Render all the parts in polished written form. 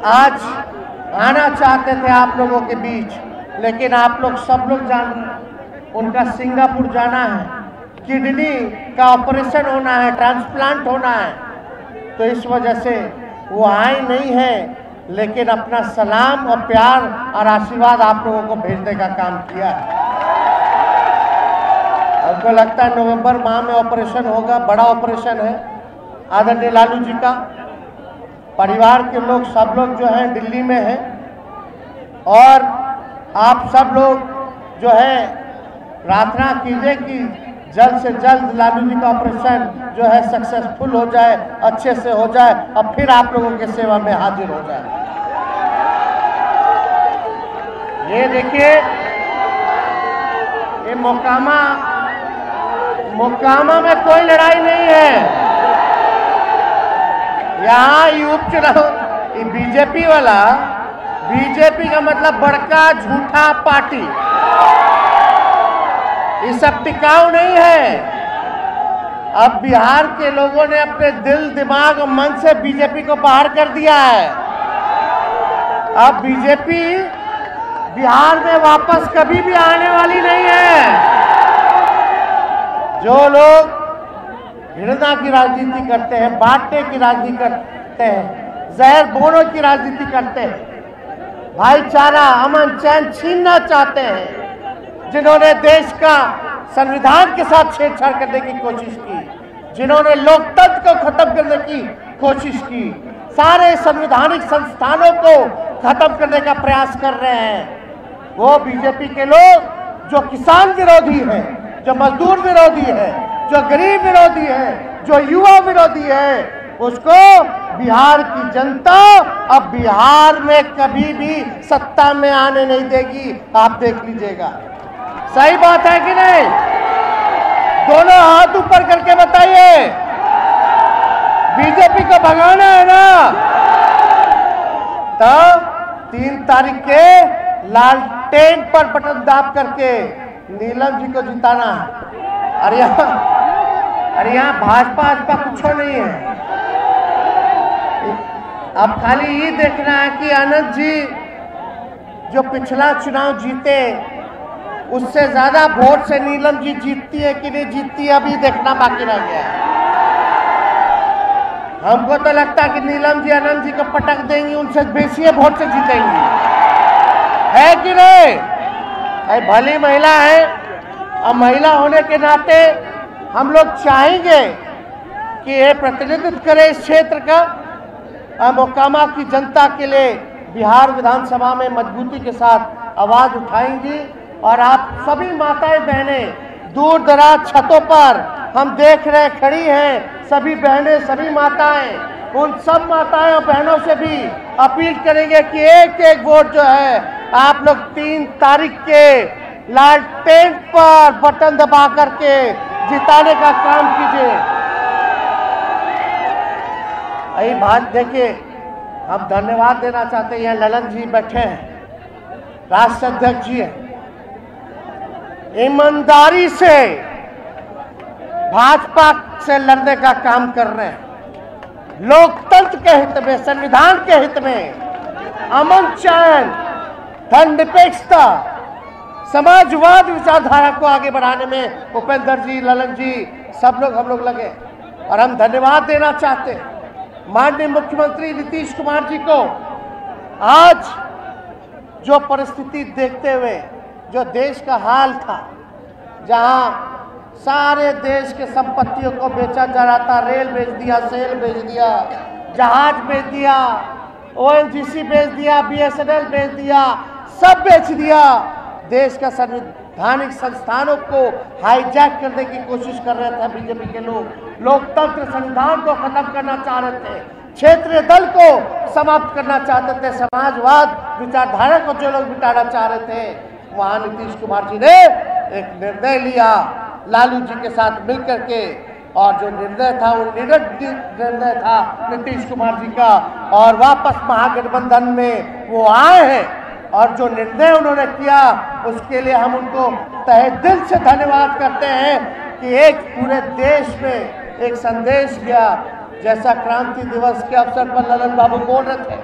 आज आना चाहते थे आप लोगों के बीच, लेकिन आप लोग सब लोग जान रहे हैं उनका सिंगापुर जाना है, किडनी का ऑपरेशन होना है, ट्रांसप्लांट होना है, तो इस वजह से वो आए नहीं है, लेकिन अपना सलाम और प्यार और आशीर्वाद आप लोगों को भेजने का काम किया है। हमको लगता है नवंबर माह में ऑपरेशन होगा, बड़ा ऑपरेशन है। आदरणीय लालू जी का परिवार के लोग सब लोग जो हैं दिल्ली में हैं, और आप सब लोग जो है प्रार्थना कीजिए कि जल्द से जल्द लालू जी का ऑपरेशन जो है सक्सेसफुल हो जाए, अच्छे से हो जाए, और फिर आप लोगों के सेवा में हाजिर हो जाए। ये देखिए, ये मोकामा में कोई लड़ाई नहीं है। यहाँ ये उपचुनाव, ये बीजेपी वाला, बीजेपी का मतलब बड़का झूठा पार्टी, ये सब टिकाऊ नहीं है। अब बिहार के लोगों ने अपने दिल, दिमाग और मन से बीजेपी को बाहर कर दिया है। अब बीजेपी बिहार में वापस कभी भी आने वाली नहीं है। जो लोग घृणा की राजनीति करते हैं, बांटने की राजनीति करते हैं, जहर बोने की राजनीति करते हैं, भाईचारा, अमन, चैन छीनना चाहते हैं, जिन्होंने देश का संविधान के साथ छेड़छाड़ करने की कोशिश की, जिन्होंने लोकतंत्र को खत्म करने की कोशिश की, सारे संवैधानिक संस्थानों को खत्म करने का प्रयास कर रहे हैं, वो बीजेपी के लोग जो किसान विरोधी है, जो मजदूर विरोधी है, जो गरीब विरोधी है, जो युवा विरोधी है, उसको बिहार की जनता अब बिहार में कभी भी सत्ता में आने नहीं देगी। आप देख लीजिएगा। सही बात है कि नहीं? दोनों हाथ ऊपर करके बताइए। बीजेपी को भगाना है ना? तब 3 तारीख के लालटेन पर बटन दाब करके नीलम जी को जिताना है। अरे यहाँ भाजपा कुछ नहीं है। अब खाली ये देखना है कि आनंद जी जो पिछला चुनाव जीते, उससे ज्यादा वोट से नीलम जी जीतती है कि नहीं जीतती, अभी देखना बाकी रह गया। हमको तो लगता है कि नीलम जी आनंद जी को पटक देंगी, उनसे बेसी वोट से जीतेंगी, है कि नहीं? भली महिला है, और महिला होने के नाते हम लोग चाहेंगे कि ये प्रतिनिधित्व करे इस क्षेत्र का। मोकामा की जनता के लिए बिहार विधानसभा में मजबूती के साथ आवाज उठाएंगी, और आप सभी माताएं बहनें दूर दराज छतों पर हम देख रहे खड़ी हैं, सभी बहनें, सभी माताएं, उन सब माताएं और बहनों से भी अपील करेंगे कि एक एक वोट जो है आप लोग 3 तारीख के लालटेन पर बटन दबा करके जिताने का काम कीजिए। यही बात देखिए, हम धन्यवाद देना चाहते हैं। ललन जी बैठे हैं, राष्ट्र अध्यक्ष जी हैं, ईमानदारी से भाजपा से लड़ने का काम कर रहे हैं, लोकतंत्र के हित में, संविधान के हित में, अमन, चैन, धर्मनिरपेक्षता, समाजवाद विचारधारा को आगे बढ़ाने में उपेंद्र जी, ललन जी, सब लोग हम लोग लगे। और हम धन्यवाद देना चाहते हैं माननीय मुख्यमंत्री नीतीश कुमार जी को। आज जो परिस्थिति देखते हुए, जो देश का हाल था, जहां सारे देश के संपत्तियों को बेचा जा रहा था, रेल बेच दिया, सेल बेच दिया, जहाज बेच दिया, ONGC बेच दिया, BSNL बेच दिया, सब बेच दिया, देश का संवैधानिक संस्थानों को हाईजैक करने की कोशिश कर रहे थे बीजेपी के लोग। लोकतंत्र, संविधान को खत्म करना चाह रहे थे, क्षेत्रीय दल को समाप्त करना चाहते थे, समाजवाद विचारधारा को जो लोग मिटाना चाह रहे थे, वहां नीतीश कुमार जी ने एक निर्णय लिया लालू जी के साथ मिलकर के, और जो निर्णय था वो निर्णय था नीतीश कुमार जी का, और वापस महागठबंधन में वो आए हैं। और जो निर्णय उन्होंने किया उसके लिए हम उनको तहे दिल से धन्यवाद करते हैं कि एक पूरे देश में एक संदेश गया, जैसा क्रांति दिवस के अवसर पर ललन बाबू बोल रहे थे,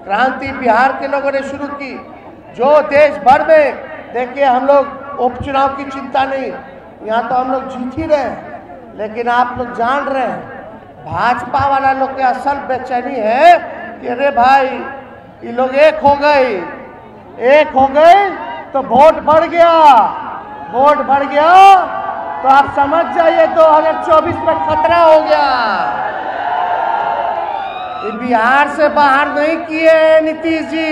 क्रांति बिहार के लोगों ने शुरू की, जो देश भर में देखिए हम लोग उपचुनाव की चिंता नहीं, यहाँ तो हम लोग जीत ही रहे हैं, लेकिन आप लोग जान रहे हैं भाजपा वाला लोग के असल बेचैनी है कि अरे भाई ये लोग एक हो गए तो वोट बढ़ गया तो आप समझ जाइए 2024 में खतरा हो गया। ये बिहार से बाहर नहीं किए नीतीश जी,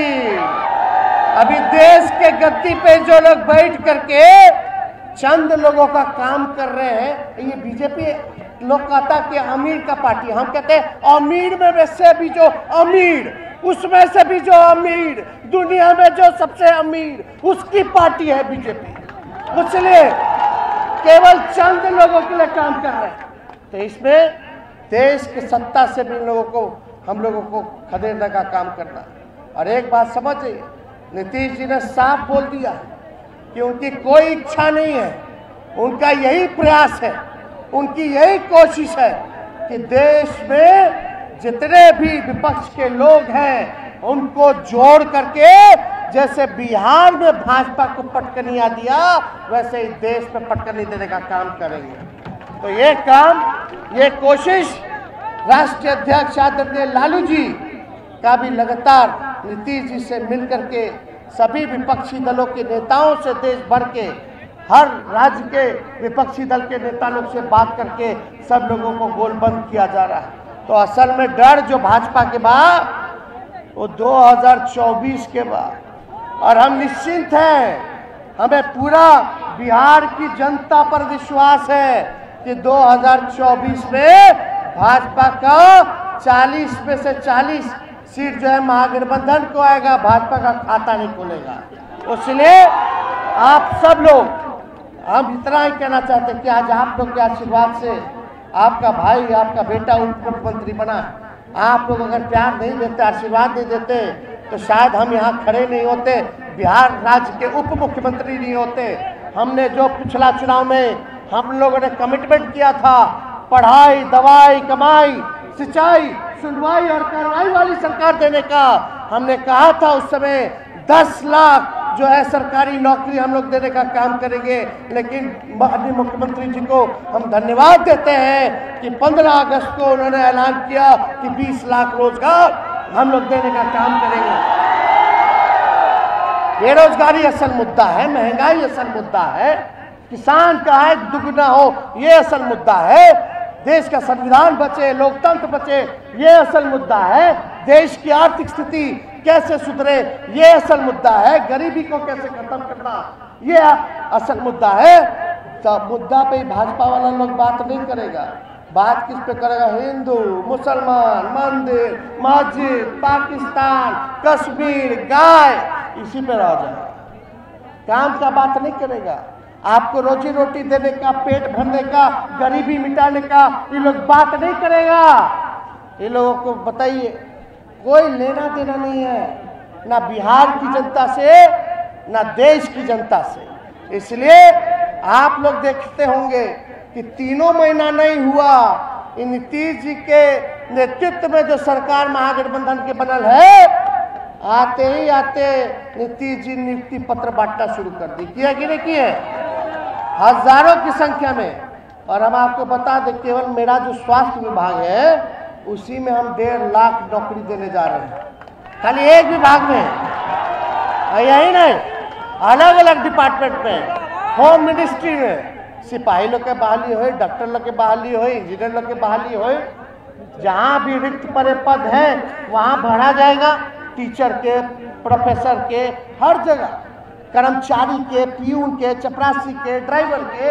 अभी देश के गद्दी पे जो लोग बैठ करके चंद लोगों का काम कर रहे हैं। ये बीजेपी लोग कहता कि अमीर का पार्टी, हम कहते हैं अमीर में से भी जो अमीर, उसमें से भी जो अमीर, दुनिया में जो सबसे अमीर उसकी पार्टी है बीजेपी। इसलिए केवल चंद लोगों के लिए काम कर रहे हैं, तो इसमें देश की सत्ता से भी हम लोगों को खदेड़ने का काम करना। और एक बात समझिए, नीतीश जी ने साफ बोल दिया कि उनकी कोई इच्छा नहीं है, उनका यही प्रयास है, उनकी यही कोशिश है कि देश में जितने भी विपक्ष के लोग हैं उनको जोड़ करके, जैसे बिहार में भाजपा को पटकनियां दिया वैसे ही देश में पटकनी देने का काम करेंगे। तो ये काम, ये कोशिश राष्ट्रीय अध्यक्ष आदरणीय लालू जी का भी लगातार नीतीश जी से मिलकर के सभी विपक्षी दलों के नेताओं से, देश भर के हर राज्य के विपक्षी दल के नेता लोग से बात करके सब लोगों को गोलबंद किया जा रहा है। तो असल में डर जो भाजपा के बाद वो 2024 के बाद, और हम निश्चिंत हैं, हमें पूरा बिहार की जनता पर विश्वास है कि 2024 में भाजपा का 40 में से 40 सीट जो है महागठबंधन को आएगा, भाजपा का खाता नहीं खुलेगा। इसलिए आप सब लोग, हम इतना ही कहना चाहते हैं कि आज आप लोग के आशीर्वाद से आपका भाई, आपका बेटा उप मुख्यमंत्री बना। आप लोग अगर प्यार नहीं देते, आशीर्वाद नहीं देते, तो शायद हम यहाँ खड़े नहीं होते, बिहार राज्य के उप मुख्यमंत्री नहीं होते। हमने जो पिछला चुनाव में हम लोगों ने कमिटमेंट किया था, पढ़ाई, दवाई, कमाई, सिंचाई, सुनवाई और कार्रवाई वाली सरकार देने का, हमने कहा था उस समय 10 लाख जो है सरकारी नौकरी हम लोग देने का काम करेंगे। लेकिन माननीय मुख्यमंत्री जी को हम धन्यवाद देते हैं कि 15 अगस्त को उन्होंने ऐलान किया कि 20 लाख रोजगार हम लोग देने का काम करेंगे। बेरोजगारी असल मुद्दा है, महंगाई असल मुद्दा है, किसान का आय दुगना हो ये असल मुद्दा है, देश का संविधान बचे, लोकतंत्र बचे ये असल मुद्दा है, देश की आर्थिक स्थिति कैसे सुधरे ये असल मुद्दा है, गरीबी को कैसे खत्म करना ये असल मुद्दा है। तो मुद्दा पे भाजपा वाला लोग बात नहीं करेगा, बात किस पे करेगा? हिंदू, मुसलमान, मंदिर, मस्जिद, पाकिस्तान, कश्मीर, गाय, इसी पे रह जाएगा, काम का बात नहीं करेगा। आपको रोजी रोटी देने का, पेट भरने का, गरीबी मिटाने का ये लोग बात नहीं करेगा। ये लोगों को बताइए, कोई लेना देना नहीं है ना बिहार की जनता से ना देश की जनता से। इसलिए आप लोग देखते होंगे कि 3 महीना नहीं हुआ, नीतीश जी के नेतृत्व में जो सरकार महागठबंधन के बनल है, आते ही आते नीतीश जी नियुक्ति पत्र बांटना शुरू कर दी। किया कि नहीं किए? हजारों की संख्या में। और हम आपको बता दें, केवल मेरा जो स्वास्थ्य विभाग है उसी में हम 1.5 लाख नौकरी देने जा रहे हैं, खाली एक विभाग में, यही नहीं अलग अलग डिपार्टमेंट में, होम मिनिस्ट्री में सिपाही लोग के बहाली हो, डॉक्टर लोग के बहाली हो, इंजीनियर लोग के बहाली हो, जहाँ भी रिक्त पड़े पद हैं वहाँ बढ़ा जाएगा। टीचर के, प्रोफेसर के, हर जगह कर्मचारी के, पीयून के, चपरासी के, ड्राइवर के,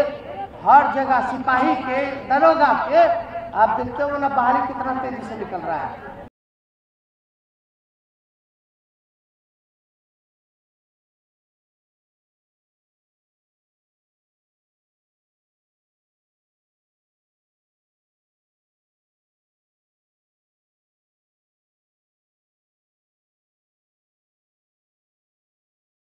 हर जगह सिपाही के, दरोगा के। आप देखते हो ना बाहरी कितना तेजी से निकल रहा है।